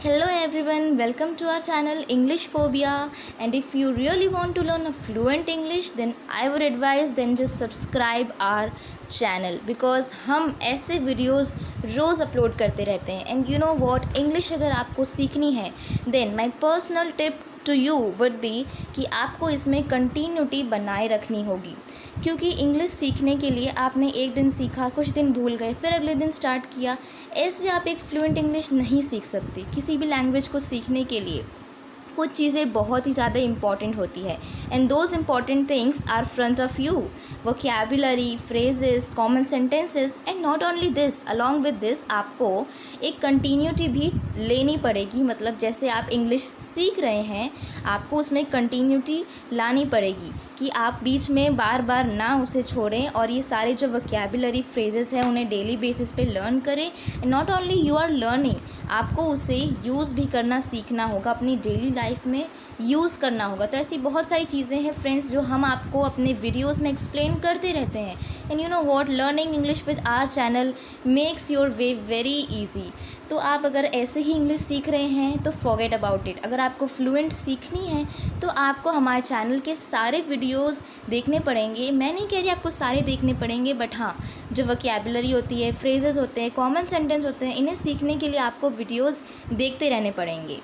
Hello everyone, welcome to our channel English Phobia. And if you really want to learn a fluent English, then I would advise then just subscribe our channel because हम ऐसे videos रोज़ upload करते रहते हैं. And you know what, English अगर आपको सीखनी है then my personal tip to you would be कि आपको इसमें कंटिन्यूटी बनाए रखनी होगी. क्योंकि इंग्लिश सीखने के लिए आपने एक दिन सीखा, कुछ दिन भूल गए, फिर अगले दिन स्टार्ट किया, ऐसे आप एक फ्लुएंट इंग्लिश नहीं सीख सकते. किसी भी लैंग्वेज को सीखने के लिए कुछ चीज़ें बहुत ही ज़्यादा इंपॉर्टेंट होती है and those important things are front of you. Vocabulary, phrases, common sentences and not only this, along with this आपको एक कंटिन्यूटी भी लेनी पड़ेगी. मतलब जैसे आप इंग्लिश सीख रहे हैं, आपको उसमें कंटिन्यूटी लानी पड़ेगी कि आप बीच में बार बार ना उसे छोड़ें और ये सारे जो वोकैबुलरी फ्रेजेस हैं उन्हें डेली बेसिस पे लर्न करें. Not only you are learning, आपको उसे यूज़ भी करना सीखना होगा, अपनी डेली लाइफ में यूज़ करना होगा. तो ऐसी बहुत सारी चीज़ें हैं फ्रेंड्स जो हम आपको अपने वीडियोस में एक्सप्लेन करते रहते हैं. And you know what, learning English with our channel makes your way very easy. तो आप अगर ऐसे ही इंग्लिश सीख रहे हैं तो फॉरगेट अबाउट इट. अगर आपको फ्लुएंट सीखनी है तो आपको हमारे चैनल के सारे वीडियोस देखने पड़ेंगे. मैं नहीं कह रही आपको सारे देखने पड़ेंगे, बट हाँ, जो वोकैबुलरी होती है, फ्रेजेस होते हैं, कॉमन सेंटेंस होते हैं, इन्हें सीखने के लिए आपको वीडियोस देखते रहने पड़ेंगे.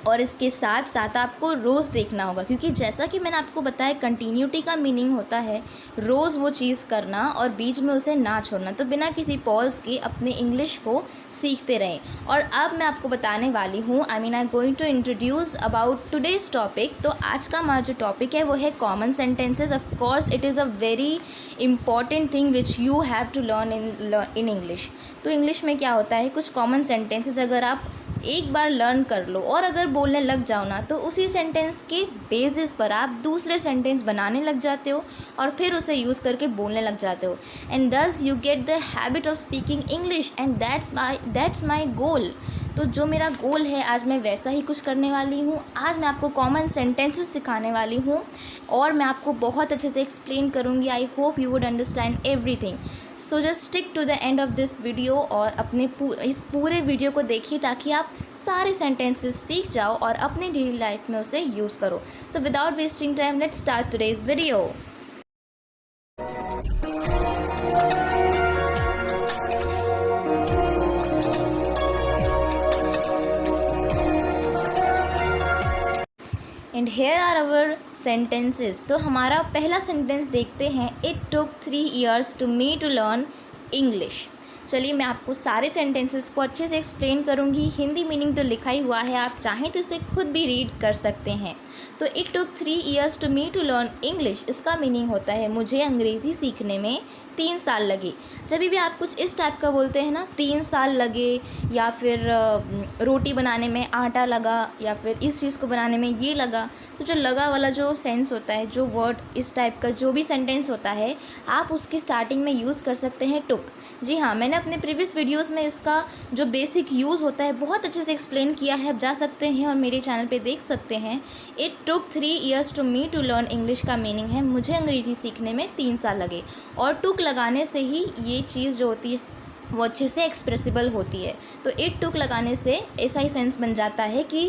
और इसके साथ साथ आपको रोज़ देखना होगा, क्योंकि जैसा कि मैंने आपको बताया कंटिन्यूटी का मीनिंग होता है रोज़ वो चीज़ करना और बीच में उसे ना छोड़ना. तो बिना किसी पॉज के अपने इंग्लिश को सीखते रहें. और अब मैं आपको बताने वाली हूँ, I going to introduce about today's topic. तो आज का हमारा जो टॉपिक है वो है common sentences. Of course it is a very important thing which you have to learn in English. तो इंग्लिश में क्या होता है, कुछ कॉमन सेंटेंसेस अगर आप एक बार लर्न कर लो और अगर बोलने लग जाओ ना, तो उसी सेंटेंस के बेसिस पर आप दूसरे सेंटेंस बनाने लग जाते हो और फिर उसे यूज़ करके बोलने लग जाते हो. And thus you get the habit of speaking English and that's my goal. तो जो मेरा गोल है, आज मैं वैसा ही कुछ करने वाली हूँ. आज मैं आपको कॉमन सेंटेंसेस सिखाने वाली हूँ और मैं आपको बहुत अच्छे से एक्सप्लेन करूँगी. I hope you would understand everything. So just stick to the end of this video और अपने इस पूरे वीडियो को देखिए ताकि आप सारे सेंटेंसेस सीख जाओ और अपनी डेली लाइफ में उसे यूज़ करो. So without wasting time let's start today's video. And here are our sentences. तो हमारा पहला सेंटेंस देखते हैं. It took 3 years to me to learn English. चलिए मैं आपको सारे सेंटेंसेस को अच्छे से एक्सप्लेन करूँगी. हिंदी मीनिंग तो लिखा ही हुआ है, आप चाहें तो इसे खुद भी रीड कर सकते हैं. तो it took 3 years to me to learn English, इसका मीनिंग होता है मुझे अंग्रेज़ी सीखने में 3 साल लगे. जब भी आप कुछ इस टाइप का बोलते हैं ना, 3 साल लगे, या फिर रोटी बनाने में आटा लगा, या फिर इस चीज़ को बनाने में ये लगा, तो जो लगा वाला जो सेंस होता है, जो वर्ड इस टाइप का जो भी सेंटेंस होता है, आप उसकी स्टार्टिंग में यूज़ कर सकते हैं टुक. जी हाँ, मैंने अपने प्रीवियस वीडियोस में इसका जो बेसिक यूज़ होता है बहुत अच्छे से एक्सप्लेन किया है. आप जा सकते हैं और मेरे चैनल पे देख सकते हैं. It took 3 years to me to learn English का मीनिंग है मुझे अंग्रेज़ी सीखने में 3 साल लगे. और टुक लगाने से ही ये चीज़ जो होती है वो अच्छे से एक्सप्रेसिबल होती है. तो इट टुक लगाने से ऐसा ही सेंस बन जाता है कि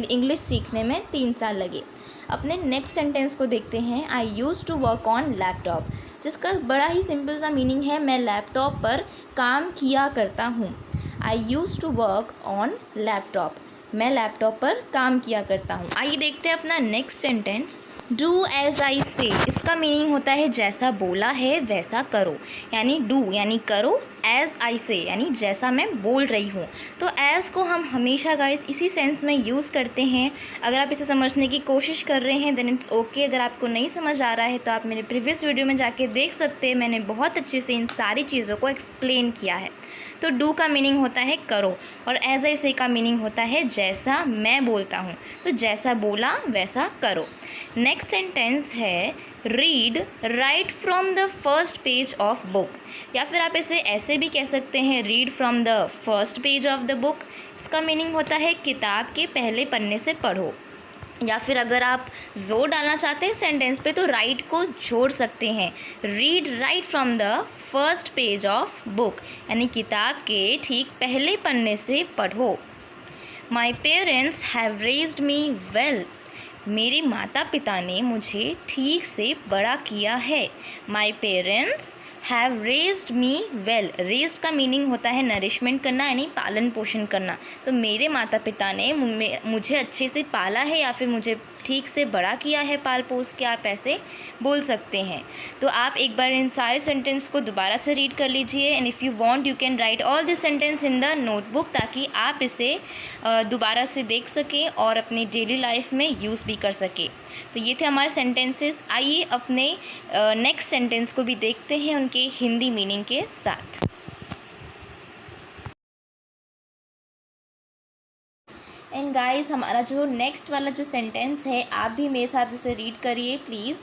इंग्लिश सीखने में 3 साल लगे. अपने नेक्स्ट सेंटेंस को देखते हैं. I use to work on laptop, जिसका बड़ा ही सिंपल सा मीनिंग है मैं लैपटॉप पर काम किया करता हूँ. I use to work on laptop, मैं लैपटॉप पर काम किया करता हूँ. आइए देखते हैं अपना next sentence. Do as I say, इसका मीनिंग होता है जैसा बोला है वैसा करो. यानी डू यानी करो, एज आई से यानी जैसा मैं बोल रही हूँ. तो एज़ को हम हमेशा गाइस इसी सेंस में यूज़ करते हैं. अगर आप इसे समझने की कोशिश कर रहे हैं देन इट्स ओके. अगर आपको नहीं समझ आ रहा है तो आप मेरे प्रीवियस वीडियो में जाके देख सकते हैं, मैंने बहुत अच्छे से इन सारी चीज़ों को एक्सप्लेन किया है. तो डू का मीनिंग होता है करो और एज आई से का मीनिंग होता है जैसा मैं बोलता हूँ. तो जैसा बोला वैसा करो. नेक्स्ट सेंटेंस है read write from the first page of book, या फिर आप इसे ऐसे भी कह सकते हैं read from the first page of the book. इसका मीनिंग होता है किताब के पहले पन्ने से पढ़ो. या फिर अगर आप जोर डालना चाहते हैं सेंटेंस पे तो राइट को जोड़ सकते हैं. Read write from the first page of book यानी किताब के ठीक पहले पन्ने से पढ़ो. My parents have raised me well. मेरे माता पिता ने मुझे ठीक से बड़ा किया है। My parents have raised me well. Raised का मीनिंग होता है नरिशमेंट करना, यानी पालन पोषण करना। तो मेरे माता पिता ने मुझे अच्छे से पाला है या फिर मुझे ठीक से बड़ा किया है, पाल पोस के आप ऐसे बोल सकते हैं। तो आप एक बार इन सारे सेंटेंस को दोबारा से रीड कर लीजिए, and if you want you can write all this sentence in the notebook, ताकि आप इसे दोबारा से देख सकें और अपनी डेली लाइफ में यूज़ भी कर सकें। तो ये थे हमारे सेंटेंसेस। आइए अपने नेक्स्ट सेंटेंस को भी देखते हैं उनके हिंदी मीनिंग के साथ। एंड गाइस, हमारा जो नेक्स्ट वाला जो सेंटेंस है, आप भी मेरे साथ उसे रीड करिए please.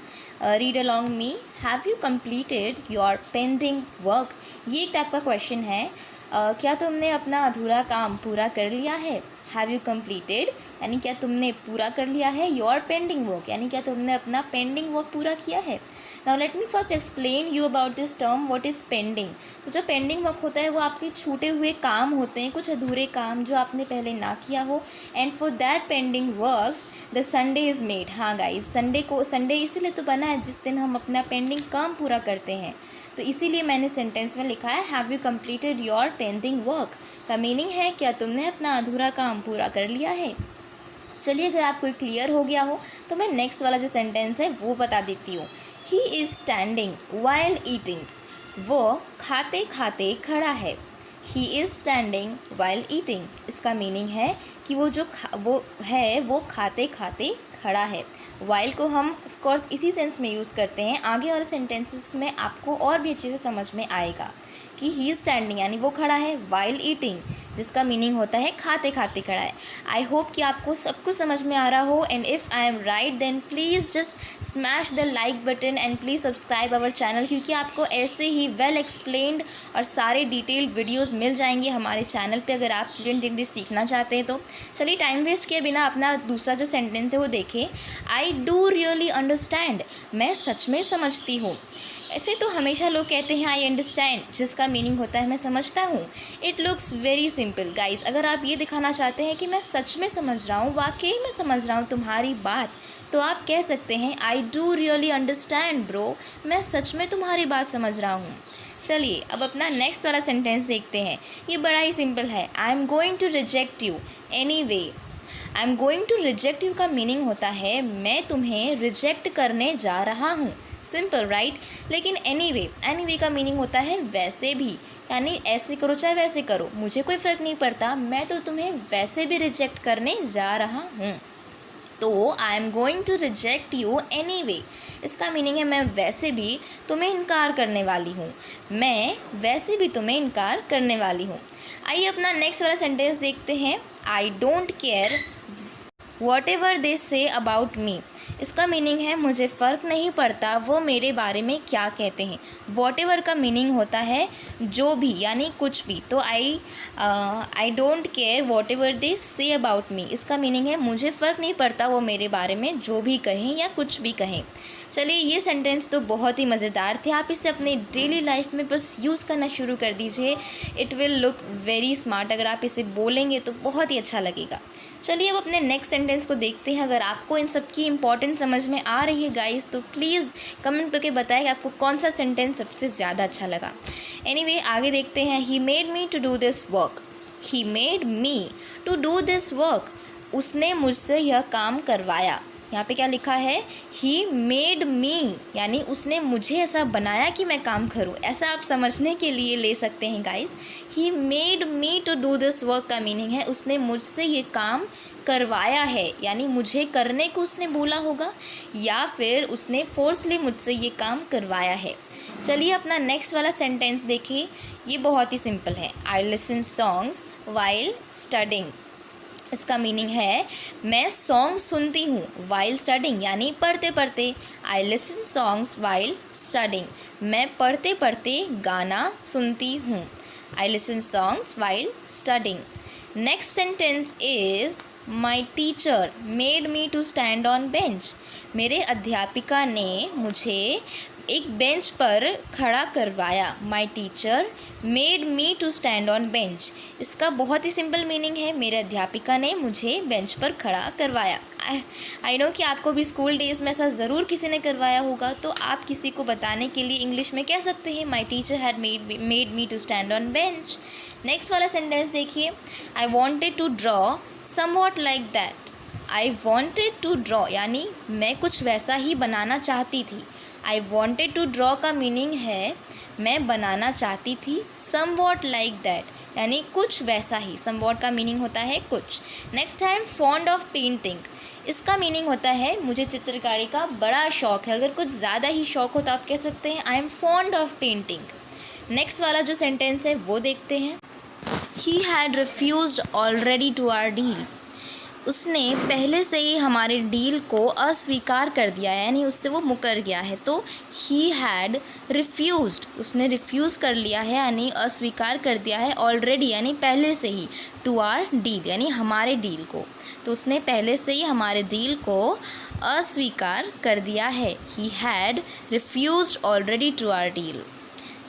Read along me. Have you completed your pending work. ये एक टाइप का क्वेश्चन है। क्या तुमने अपना अधूरा काम पूरा कर लिया है? हैव यू कंप्लीटेड यानी क्या तुमने पूरा कर लिया है। योर पेंडिंग वर्क यानी क्या तुमने अपना पेंडिंग वर्क पूरा किया है। Now let me first explain you about this term, what is pending. तो जो पेंडिंग वर्क होता है वो आपके छूटे हुए काम होते हैं, कुछ अधूरे काम जो आपने पहले ना किया हो। And for that pending works the Sunday is made. हाँ गाइस, संडे इसीलिए तो बना है जिस दिन हम अपना पेंडिंग काम पूरा करते हैं। तो इसीलिए मैंने सेंटेंस में लिखा है have you completed your pending work. का मीनिंग है क्या तुमने अपना अधूरा काम पूरा कर लिया है। चलिए, अगर आपको क्लियर हो गया हो तो मैं नेक्स्ट वाला जो सेंटेंस है वो बता देती हूँ। He is standing while eating. वो खाते खाते खड़ा है। He is standing while eating. इसका मीनिंग है कि वो खाते खाते खड़ा है। वाइल को हम ऑफ कोर्स इसी सेंस में यूज़ करते हैं। आगे वाले सेंटेंसेस में आपको और भी अच्छे से समझ में आएगा कि ही इज़ स्टैंडिंग यानी वो खड़ा है, वाइल ईटिंग जिसका मीनिंग होता है खाते खाते खड़ा है। आई होप कि आपको सब कुछ समझ में आ रहा हो, and if I am right then please just smash the like button and please subscribe our channel, क्योंकि आपको ऐसे ही वेल एक्सप्लेन्ड और सारे डिटेल्ड वीडियोज़ मिल जाएंगे हमारे चैनल पर, अगर आप फ्लुएंट इंग्लिश सीखना चाहते हैं तो। चलिए, टाइम वेस्ट किए बिना अपना दूसरा जो सेंटेंस है वो देखें। I do really understand. मैं सच में समझती हूँ। ऐसे तो हमेशा लोग कहते हैं आई अंडरस्टैंड, जिसका मीनिंग होता है मैं समझता हूँ। It looks very simple guys. अगर आप ये दिखाना चाहते हैं कि मैं सच में समझ रहा हूँ, वाकई में समझ रहा हूँ तुम्हारी बात, तो आप कह सकते हैं I do really understand bro. मैं सच में तुम्हारी बात समझ रहा हूँ। चलिए, अब अपना नेक्स्ट वाला सेंटेंस देखते हैं। ये बड़ा ही सिंपल है। I am going to reject you any way. I am going to reject you का मीनिंग होता है मैं तुम्हें रिजेक्ट करने जा रहा हूँ। Simple right. लेकिन एनी वे का मीनिंग होता है वैसे भी, यानी ऐसे करो चाहे वैसे करो, मुझे कोई फ़र्क नहीं पड़ता, मैं तो तुम्हें वैसे भी रिजेक्ट करने जा रहा हूँ। तो I am going to reject you any way, इसका मीनिंग है मैं वैसे भी तुम्हें इनकार करने वाली हूँ। मैं वैसे भी तुम्हें इनकार करने वाली हूँ। आइए अपना नेक्स्ट वाला सेंटेंस देखते हैं। I don't care what ever they say about me. इसका मीनिंग है मुझे फ़र्क नहीं पड़ता वो मेरे बारे में क्या कहते हैं। वॉट एवर का मीनिंग होता है जो भी, यानी कुछ भी। तो I don't care what ever they say about me, इसका मीनिंग है मुझे फ़र्क नहीं पड़ता वो मेरे बारे में जो भी कहें या कुछ भी कहें। चलिए, ये सेंटेंस तो बहुत ही मज़ेदार थे। आप इसे अपने डेली लाइफ में बस यूज़ करना शुरू कर दीजिए। It will look very smart. अगर आप इसे बोलेंगे तो बहुत ही अच्छा लगेगा। चलिए, अब अपने नेक्स्ट सेंटेंस को देखते हैं। अगर आपको इन सब की इंपॉर्टेंस समझ में आ रही है गाइस, तो प्लीज़ कमेंट करके बताएं कि आपको कौन सा सेंटेंस सबसे ज़्यादा अच्छा लगा। एनीवे, आगे देखते हैं। He made me to do this work. He made me to do this work. उसने मुझसे यह काम करवाया। यहाँ पे क्या लिखा है? ही मेड मी, यानी उसने मुझे ऐसा बनाया कि मैं काम करूँ। ऐसा आप समझने के लिए ले सकते हैं guys. He made me to do this work का मीनिंग है उसने मुझसे ये काम करवाया है, यानी मुझे करने को उसने बोला होगा या फिर उसने फोर्सली मुझसे ये काम करवाया है। चलिए, अपना नेक्स्ट वाला सेंटेंस देखिए। ये बहुत ही सिंपल है। आई लिसन सॉन्ग्स वाइल स्टडिंग। इसका मीनिंग है मैं सॉन्ग सुनती हूँ वाइल स्टडिंग, यानी पढ़ते पढ़ते। I listen songs while studying, मैं पढ़ते पढ़ते गाना सुनती हूँ। I listen songs while studying. Next sentence is my teacher made me to stand on bench. मेरे अध्यापिका ने मुझे एक बेंच पर खड़ा करवाया। My teacher made me to stand on bench. इसका बहुत ही सिंपल मीनिंग है, मेरे अध्यापिका ने मुझे बेंच पर खड़ा करवाया। आई नो कि आपको भी स्कूल डेज़ में ऐसा ज़रूर किसी ने करवाया होगा, तो आप किसी को बताने के लिए इंग्लिश में कह सकते हैं my teacher had made me to stand on bench. Next वाला सेंटेंस देखिए, I wanted to draw somewhat like that. I wanted to draw यानी मैं कुछ वैसा ही बनाना चाहती थी। आई वॉन्टेड टू ड्रॉ का मीनिंग है मैं बनाना चाहती थी। समवॉट लाइक दैट यानी कुछ वैसा ही। समवॉट का मीनिंग होता है कुछ। नेक्स्ट है फॉन्ड ऑफ पेंटिंग। इसका मीनिंग होता है मुझे चित्रकारी का बड़ा शौक़ है। अगर कुछ ज़्यादा ही शौक़ हो तो आप कह सकते हैं I am fond of painting. Next वाला जो सेंटेंस है वो देखते हैं, he had refused already to our deal. उसने पहले से ही हमारे डील को अस्वीकार कर दिया है, यानी उससे वो मुकर गया है। तो ही हैड रिफ्यूज्ड, उसने रिफ्यूज़ कर लिया है यानी अस्वीकार कर दिया है। ऑलरेडी यानी पहले से ही, टू आवर डील यानी हमारे डील को, तो उसने पहले से ही हमारे डील को अस्वीकार कर दिया है। He had refused already to our deal.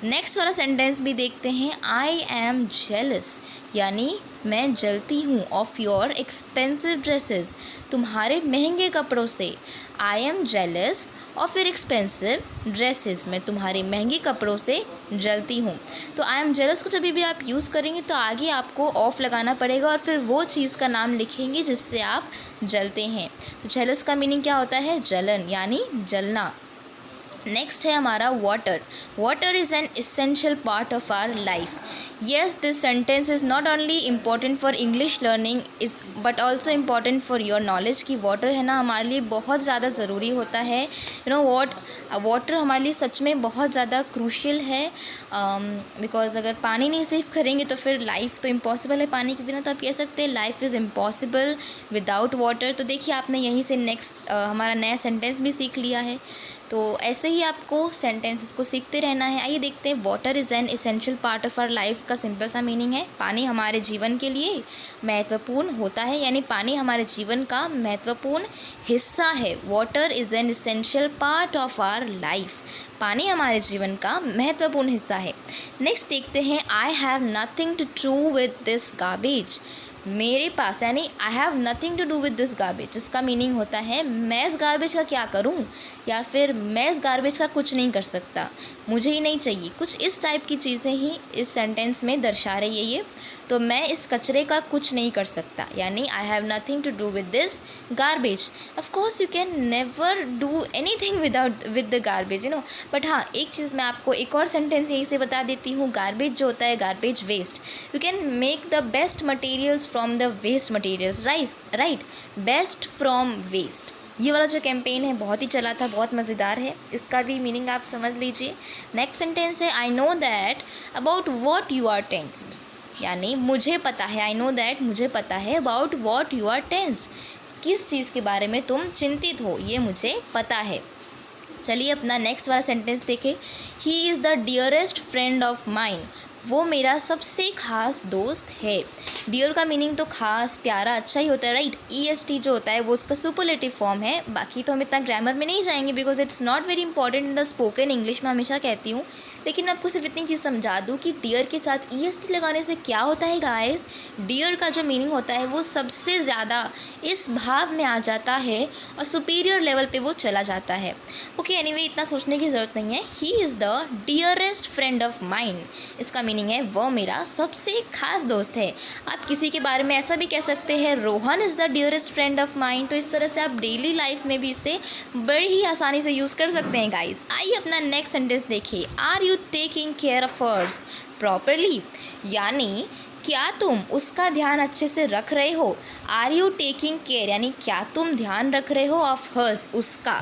Next वाला सेंटेंस भी देखते हैं, आई एम जेलस यानी मैं जलती हूँ ऑफ़ योर एक्सपेंसिव ड्रेसेस, तुम्हारे महंगे कपड़ों से। I am jealous of your expensive dresses, मैं तुम्हारे महंगे कपड़ों से जलती हूँ। तो आई एम जेलस को जब भी आप यूज़ करेंगे तो आगे आपको ऑफ लगाना पड़ेगा और फिर वो चीज़ का नाम लिखेंगे जिससे आप जलते हैं। तो जेलस का मीनिंग क्या होता है? जलन यानी जलना। नेक्स्ट है हमारा water. Water is an essential part of our life. Yes, this sentence is not only important for English learning is but also important for your knowledge. की वाटर है ना हमारे लिए बहुत ज़्यादा ज़रूरी होता है। यू नो वाटर हमारे लिए सच में बहुत ज़्यादा क्रूशियल है, बिकॉज अगर पानी नहीं सेव करेंगे तो फिर लाइफ तो इम्पॉसिबल है पानी के बिना। तो आप कह सकते हैं life is impossible without water. तो देखिए आपने यहीं से नेक्स्ट हमारा नया सेंटेंस भी सीख लिया है। तो ऐसे ही आपको सेंटेंसेस को सीखते रहना है। आइए देखते हैं, water is an essential part of our life का सिंपल सा मीनिंग है पानी हमारे जीवन के लिए महत्वपूर्ण होता है, यानी पानी हमारे जीवन का महत्वपूर्ण हिस्सा है। Water is an essential part of our life, पानी हमारे जीवन का महत्वपूर्ण हिस्सा है। नेक्स्ट देखते हैं, I have nothing to do with this garbage. मेरे पास यानी I have nothing to do with this garbage, इसका मीनिंग होता है मैं इस गार्बेज का क्या करूं, या फिर मैं इस गार्बेज का कुछ नहीं कर सकता, मुझे ही नहीं चाहिए। कुछ इस टाइप की चीज़ें ही इस सेंटेंस में दर्शा रही है ये। तो मैं इस कचरे का कुछ नहीं कर सकता, यानी I have nothing to do with this garbage. Of course you can never do anything with the garbage, you know. But हाँ, एक चीज़ मैं आपको एक और सेंटेंस यहीं से बता देती हूँ। गार्बेज जो होता है, garbage waste, you can make the best materials from the waste materials, right, best from waste. ये वाला जो कैंपेन है बहुत ही चला था, बहुत मज़ेदार है, इसका भी मीनिंग आप समझ लीजिए। नेक्स्ट सेंटेंस है, I know that about what you are tensed, यानी मुझे पता है, आई नो दैट मुझे पता है, about what you are tensed, किस चीज़ के बारे में तुम चिंतित हो ये मुझे पता है। चलिए अपना नेक्स्ट वाला सेंटेंस देखें, he is the dearest friend of mine, वो मेरा सबसे ख़ास दोस्त है। डियर का मीनिंग तो खास, प्यारा, अच्छा ही होता है, राइट। EST जो होता है वो उसका सुपरलेटिव फॉर्म है। बाकी तो हम इतना ग्रामर में नहीं जाएंगे because it's not very important in the spoken English, मैं हमेशा कहती हूँ। लेकिन आपको सिर्फ इतनी चीज़ समझा दूँ कि डियर के साथ EST लगाने से क्या होता है गाइस, डियर का जो मीनिंग होता है वो सबसे ज़्यादा इस भाव में आ जाता है और सुपीरियर लेवल पे वो चला जाता है। ओके, एनीवे इतना सोचने की ज़रूरत नहीं है। He is the dearest friend of mine, इसका मीनिंग है वो मेरा सबसे खास दोस्त है। आप किसी के बारे में ऐसा भी कह सकते हैं, Rohan is the dearest friend of mine. तो इस तरह से आप डेली लाइफ में भी इसे बड़ी ही आसानी से यूज़ कर सकते हैं गाइस। आइए अपना नेक्स्ट सेंटेंस देखिए, are you taking care of hers properly, यानी क्या तुम उसका ध्यान अच्छे से रख रहे हो। आर यू टेकिंग केयर यानी क्या तुम ध्यान रख रहे हो, ऑफ हर्स उसका।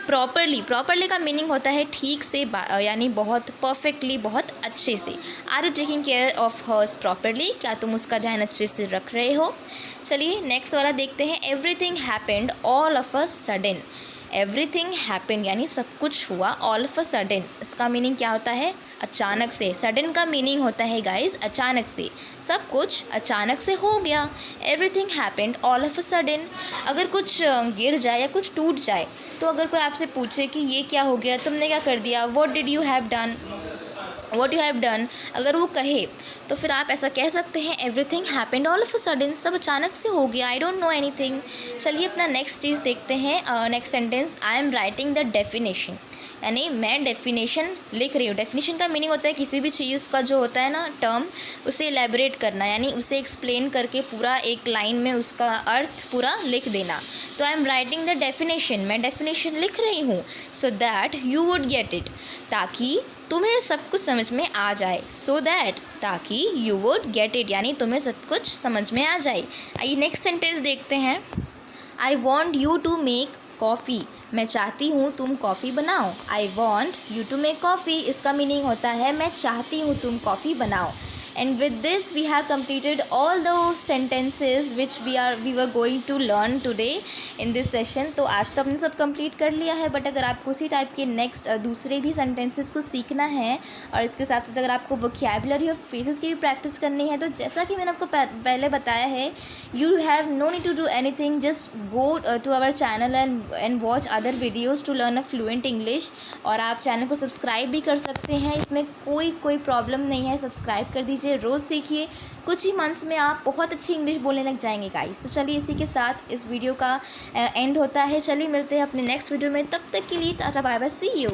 प्रॉपरली का मीनिंग होता है ठीक से, यानी बहुत परफेक्टली, बहुत अच्छे से। Are you taking care of hers properly, क्या तुम उसका ध्यान अच्छे से रख रहे हो। चलिए नेक्स्ट वाला देखते हैं, everything happened all of a sudden. Everything happened यानी सब कुछ हुआ, ऑल ऑफ अ सडन इसका मीनिंग क्या होता है, अचानक से। सडन का मीनिंग होता है गाइस अचानक से। सब कुछ अचानक से हो गया। Everything happened all of a sudden. अगर कुछ गिर जाए या कुछ टूट जाए, तो अगर कोई आपसे पूछे कि ये क्या हो गया, तुमने क्या कर दिया, what did you have done, what you have done, अगर वो कहे तो फिर आप ऐसा कह सकते हैं everything happened all of a sudden, सब अचानक से हो गया, आई डोंट नो एनीथिंग। चलिए अपना नेक्स्ट चीज़ देखते हैं। Next sentence, I am writing the definition, यानी मैं डेफिनेशन लिख रही हूँ। डेफिनेशन का मीनिंग होता है किसी भी चीज़ का जो होता है ना टर्म, उसे एलेबोरेट करना, यानी उसे एक्सप्लेन करके पूरा एक लाइन में उसका अर्थ पूरा लिख देना। तो I am writing the definition, मैं डेफिनेशन लिख रही हूँ, so that you would get it, ताकि तुम्हें सब कुछ समझ में आ जाए। सो दैट, ताकि यू वुड गेट इट, यानी तुम्हें सब कुछ समझ में आ जाए। आइए नेक्स्ट सेंटेंस देखते हैं। I want you to make coffee, मैं चाहती हूँ तुम कॉफ़ी बनाओ। I want you to make coffee, इसका मीनिंग होता है मैं चाहती हूँ तुम कॉफ़ी बनाओ। And with this we have completed all those sentences which we were going to learn today in this session। तो आज तो हमने सब कंप्लीट कर लिया है, बट अगर आपको उसी टाइप के नेक्स्ट दूसरे भी सेंटेंसेस को सीखना है और इसके साथ साथ अगर आपको वोकैबुलरी और फ्रेजेस की भी प्रैक्टिस करनी है, तो जैसा कि मैंने आपको पहले बताया है, you have no need to do anything, just go to our channel and watch other videos to learn a fluent English. और आप चैनल को सब्सक्राइब भी कर सकते हैं, इसमें कोई प्रॉब्लम नहीं है, सब्सक्राइब कर दीजिए, रोज़ सीखिए, कुछ ही मंथ्स में आप बहुत अच्छी इंग्लिश बोलने लग जाएंगे गाइस। तो चलिए इसी के साथ इस वीडियो का एंड होता है। चलिए मिलते हैं अपने नेक्स्ट वीडियो में, तब तक के लिए टाटा बाय बाय, सी यू।